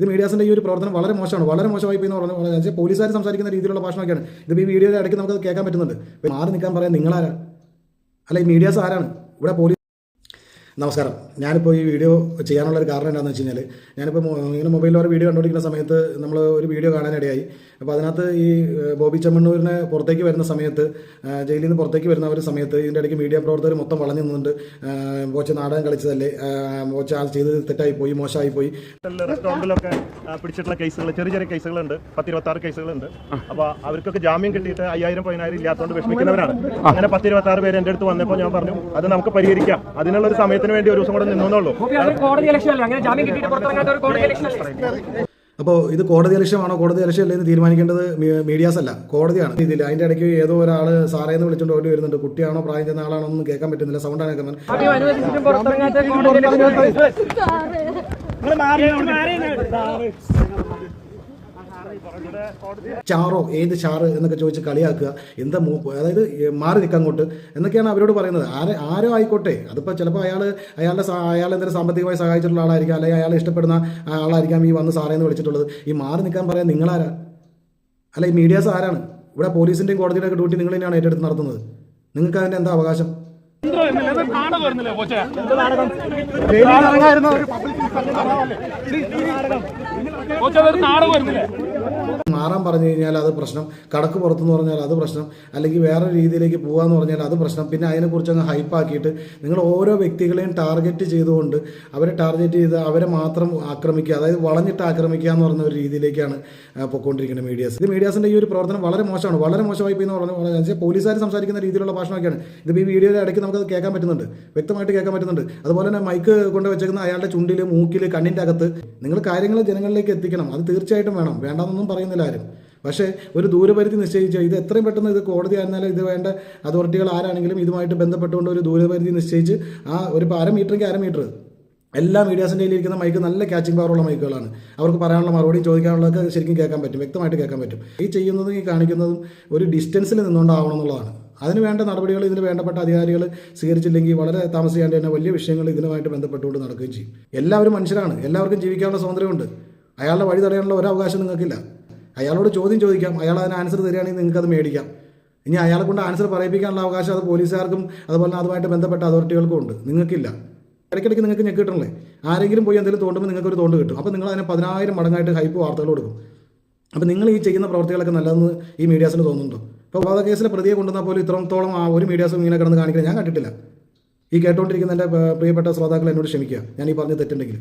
ഇത് മീഡിയാസിൻ്റെ ഈ ഒരു പ്രവർത്തനം വളരെ മോശമാണ്, വളരെ മോശമായി പോയി എന്ന് പറഞ്ഞാൽ പോലീസുകാർ സംസാരിക്കുന്ന രീതിയിലുള്ള ഭാഷണമൊക്കെയാണ്. ഇത് ഈ വീഡിയോയുടെ ഇടയ്ക്ക് നമുക്കത് കേൾക്കാൻ പറ്റുന്നുണ്ട്. മാറി നിൽക്കാൻ പറയാൻ നിങ്ങളാരാ? അല്ല, ഈ മീഡിയാസ് ആരാണ്? ഇവിടെ പോലീസ്. നമസ്കാരം. ഞാനിപ്പോൾ ഈ വീഡിയോ ചെയ്യാനുള്ളൊരു കാരണം എന്താണെന്ന് വെച്ച് കഴിഞ്ഞാൽ, ഞാനിപ്പോൾ ഇങ്ങനെ മൊബൈലിൽ ഒരു വീഡിയോ കണ്ടുകൊണ്ടിരിക്കുന്ന സമയത്ത് നമ്മൾ ഒരു വീഡിയോ കാണാനിടയായി. അപ്പോൾ അതിനകത്ത് ഈ ബോബി ചെമ്മണ്ണൂരിനെ പുറത്തേക്ക് വരുന്ന സമയത്ത്, ജയിലിൽ നിന്ന് പുറത്തേക്ക് വരുന്ന ഒരു സമയത്ത് ഇതിൻ്റെ ഇടയ്ക്ക് മീഡിയ പ്രവർത്തകർ മൊത്തം വളഞ്ഞു നിന്നുണ്ട്. ബോച്ച നാടകം കളിച്ചതല്ലേ, ബോച്ച ആ ചെയ്ത് തെറ്റായി പോയി, മോശമായി പോയി. റെസ്റ്റോറൻറ്റിലൊക്കെ പിടിച്ചിട്ടുള്ള കേസുകൾ, ചെറിയ ചെറിയ കേസുകളുണ്ട്, 10-26 കേസുകളുണ്ട്. അപ്പോൾ അവർക്കൊക്കെ ജാമ്യം കിട്ടിയിട്ട് 5000-10000 ഇല്ലാത്തതുകൊണ്ട് വിഷമിക്കുന്നവരാണ്. അങ്ങനെ 10-26 പേര് എൻ്റെ അടുത്ത് വന്നപ്പോൾ ഞാൻ പറഞ്ഞു, അത് നമുക്ക് പരിഹരിക്കാം, അതിനുള്ളൊരു സമയത്തിന് വേണ്ടി ഒരു ദിവസം കൂടെ നിന്നുള്ളൂ. അപ്പോൾ ഇത് കോടതി ലക്ഷ്യമാണോ കോടതി ലക്ഷ്യം അല്ലെന്ന് തീരുമാനിക്കേണ്ടത് മീഡിയാസ് അല്ല, കോടതിയാണ്. ഇതിൽ അതിൻ്റെ ഇടയ്ക്ക് ഏതോ ഒരാൾ സാറേന്ന് വിളിച്ചുകൊണ്ട് ഓടി വരുന്നുണ്ട്. കുട്ടിയാണോ പ്രായം ചെന്ന ആളാണോ ഒന്നും കേൾക്കാൻ പറ്റുന്നില്ല, സൗണ്ടാണ് കേൾക്കുന്നത്. ചാറോ, ഏത് ചാറ് എന്നൊക്കെ ചോദിച്ച് കളിയാക്കുക, എന്താ അതായത് മാറി നിൽക്കാൻ അങ്ങോട്ട് എന്നൊക്കെയാണ് അവരോട് പറയുന്നത്. ആരോ ആയിക്കോട്ടെ, അതിപ്പോൾ ചിലപ്പോൾ അയാൾ എന്തെങ്കിലും സാമ്പത്തികമായി സഹായിച്ചിട്ടുള്ള ആളായിരിക്കാം, അല്ലെങ്കിൽ അയാൾ ഇഷ്ടപ്പെടുന്ന ആളായിരിക്കാം ഈ വന്ന് സാറേന്ന് വിളിച്ചിട്ടുള്ളത്. ഈ മാറി നിൽക്കാൻ പറയാൻ നിങ്ങളാരാ? അല്ല, ഈ മീഡിയാസ് ആരാണ്? ഇവിടെ പോലീസിൻ്റെയും കോടതിയുടെയൊക്കെ ഡ്യൂട്ടി നിങ്ങൾ തന്നെയാണ് ഏറ്റെടുത്ത് നടത്തുന്നത്. നിങ്ങൾക്ക് അതിൻ്റെ എന്താ അവകാശം? മാറാൻ പറഞ്ഞു കഴിഞ്ഞാൽ അത് പ്രശ്നം, കടക്ക് പുറത്തെന്ന് പറഞ്ഞാൽ അത് പ്രശ്നം, അല്ലെങ്കിൽ വേറെ രീതിയിലേക്ക് പോകാമെന്ന് പറഞ്ഞാൽ അത് പ്രശ്നം. പിന്നെ അതിനെക്കുറിച്ച് അങ്ങ് ഹൈപ്പാക്കിയിട്ട് നിങ്ങൾ ഓരോ വ്യക്തികളെയും ടാർഗറ്റ് ചെയ്തുകൊണ്ട് അവരെ ടാർഗറ്റ് ചെയ്ത് അവരെ മാത്രം ആക്രമിക്കുക, അതായത് വളഞ്ഞിട്ട് ആക്രമിക്കുക എന്ന് പറഞ്ഞ ഒരു രീതിയിലേക്കാണ് പൊയ്ക്കൊണ്ടിരിക്കുന്നത് മീഡിയാസ്. ഇത് മീഡിയാസിൻ്റെ ഈ ഒരു പ്രവർത്തനം വളരെ മോശമാണ്, വളരെ മോശമായി പോയി എന്ന് പറഞ്ഞാൽ പോലീസുകാർ സംസാരിക്കുന്ന രീതിയിലുള്ള ഭാഷണമൊക്കെയാണ്. ഇത് ഈ വീഡിയോയുടെ ഇടയ്ക്ക് നമുക്കത് കേൾക്കാൻ പറ്റുന്നുണ്ട്, വ്യക്തമായിട്ട് കേൾക്കാൻ പറ്റുന്നുണ്ട്. അതുപോലെ തന്നെ മൈക്ക് കൊണ്ട് വെച്ചേക്കുന്ന അയാളുടെ ചുണ്ടിൽ, മൂക്കിൽ, കണ്ണിൻ്റെ അകത്ത് നിങ്ങൾ കാര്യങ്ങൾ ജനങ്ങളിലേക്ക് എത്തിക്കണം. അത് തീർച്ചയായിട്ടും വേണം, വേണ്ടെന്നൊന്നും പറയുന്നില്ല ആരും. പക്ഷേ ഒരു ദൂരപരിധി നിശ്ചയിച്ച് ഇത് എത്രയും പെട്ടെന്ന് ഇത് കോടതി ആയിരുന്നാലും ഇത് വേണ്ട അതോറിറ്റികൾ ആരാണെങ്കിലും ഇതുമായിട്ട് ബന്ധപ്പെട്ടുകൊണ്ട് ഒരു ദൂരപരിധി നിശ്ചയിച്ച് ആ ഒരു 1/2 മീറ്ററെങ്കിൽ 1/2 മീറ്റർ എല്ലാ മീഡിയാസിൻ്റെ ഇരിക്കുന്ന മൈക്ക് നല്ല ക്യാച്ചിങ് പവറുള്ള മൈക്കുകളാണ്. അവർക്ക് പറയാനുള്ള മറുപടിയും ചോദിക്കാനുള്ളതൊക്കെ ശരിക്കും കേൾക്കാൻ പറ്റും, വ്യക്തമായിട്ട് കേൾക്കാൻ പറ്റും. ഈ ചെയ്യുന്നതും ഈ കാണിക്കുന്നതും ഒരു ഡിസ്റ്റൻസിൽ നിന്നുകൊണ്ടാവണം എന്നുള്ളതാണ്. അതിന് വേണ്ട നടപടികൾ ഇതിന് വേണ്ടപ്പെട്ട അധികാരികൾ സ്വീകരിച്ചില്ലെങ്കിൽ വളരെ താമസിയാണ്ട് തന്നെ വലിയ വിഷയങ്ങൾ ഇതിനുമായിട്ട് ബന്ധപ്പെട്ടുകൊണ്ട് നടക്കുകയും ചെയ്യും. എല്ലാവരും മനുഷ്യരാണ്, എല്ലാവർക്കും ജീവിക്കാനുള്ള സ്വാതന്ത്ര്യമുണ്ട്. അയാളുടെ വഴി തടയാനുള്ള ഒരു അവകാശം നിങ്ങൾക്കില്ല. അയാളോട് ചോദ്യം ചോദിക്കാം, അയാൾ അതിന് ആൻസർ തരികയാണെങ്കിൽ നിങ്ങൾക്കത് മേടിക്കാം. ഇനി അയാളെ കൊണ്ട് ആൻസർ പറയിപ്പിക്കാനുള്ള അവകാശം അത് പോലീസുകാർക്കും അതുപോലെ അതുമായിട്ട് ബന്ധപ്പെട്ട അതോറിറ്റികൾക്കും ഉണ്ട്, നിങ്ങൾക്കില്ല. ഇടയ്ക്കിടയ്ക്ക് നിങ്ങൾക്ക് ഞെക്ക് കിട്ടണല്ലേ? ആരെങ്കിലും പോയി എന്തെങ്കിലും തോണ്ടുമ്പോൾ നിങ്ങൾക്കൊരു തോണ്ട് കിട്ടും. അപ്പോൾ നിങ്ങൾ അതിനെ 10000 മടങ്ങായിട്ട് ഹൈപ്പ് വാർത്തകൾ കൊടുക്കും. അപ്പോൾ നിങ്ങൾ ഈ ചെയ്യുന്ന പ്രവർത്തികളൊക്കെ നല്ലതെന്ന് ഈ മീഡിയാസിന് തോന്നുന്നുണ്ടോ? ഇപ്പോൾ വാദ കേസിലെ പ്രതിയെ കൊണ്ടുവന്നാൽ പോലും ഇത്രത്തോളം ഒരു മീഡിയാസും ഇങ്ങനെ കിടന്ന് കാണിക്കുന്നത് ഞാൻ കണ്ടിട്ടില്ല. ഈ കേട്ടുകൊണ്ടിരിക്കുന്ന എൻ്റെ പ്രിയപ്പെട്ട ശ്രോതാക്കൾ എന്നോട് ക്ഷമിക്കുക, ഞാൻ ഈ പറഞ്ഞ തെറ്റുണ്ടെങ്കിൽ.